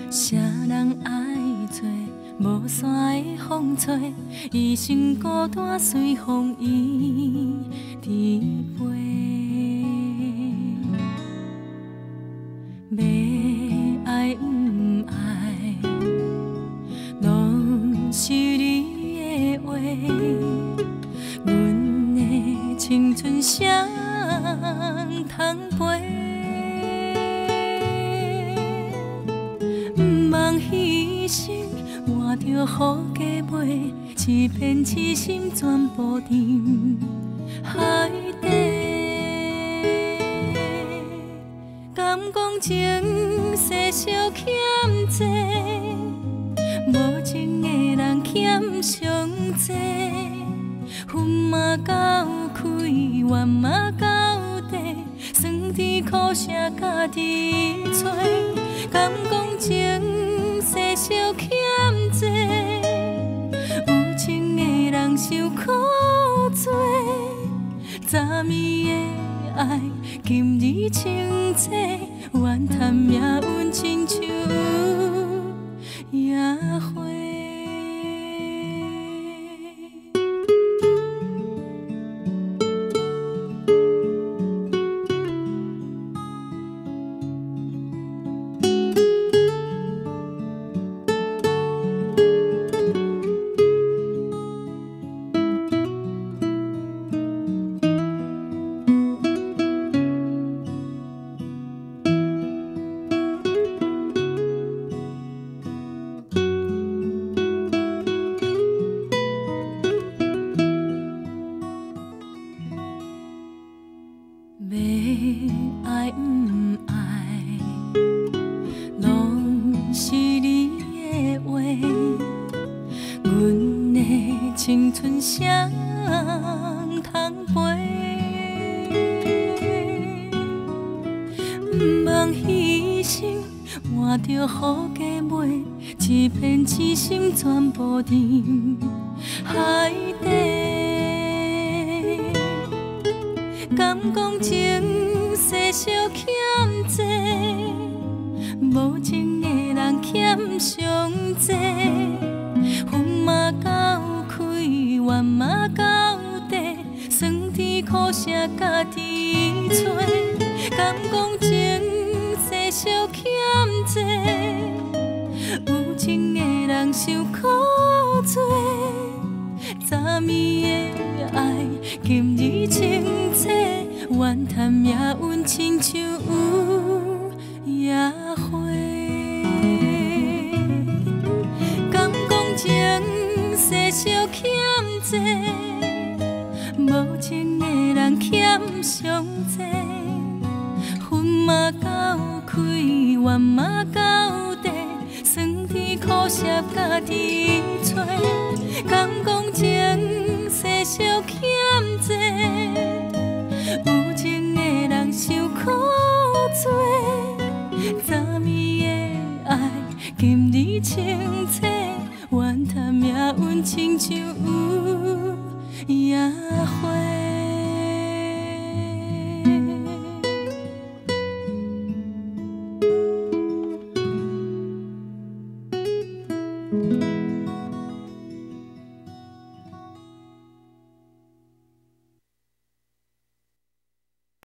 啥人爱做无山的风吹，一生孤单随风依伫飞。要爱不爱，拢是你的话。阮的青春谁通陪？牺牲换着好价买，欺骗痴心全部沉海底。敢讲情世少欠债，无情的人欠上济。恨嘛到开，怨嘛到底，酸甜苦涩家己找。敢讲情世少欠债，有情的人受苦多。早暝的爱，今日清醒，怨叹命运亲像野花。要爱不爱，拢是你的话。阮的青春谁通陪？不茫牺牲，换着好价买，欺骗痴心全部沉海底。敢讲情世少欠债，无情的人欠上济。恨嘛到开，怨嘛到底，酸甜苦涩家己找。敢讲情世少欠债，有情的人受苦多。早暝的爱，今日清醒，怨叹命运亲像有野花。敢讲情世少欠债，无情的人欠上济。恨嘛到开，怨嘛到底，酸甜苦涩家己找。敢讲情世少欠债，有情的人受苦多。早暝的爱，今日清醒，怨叹命运亲像有野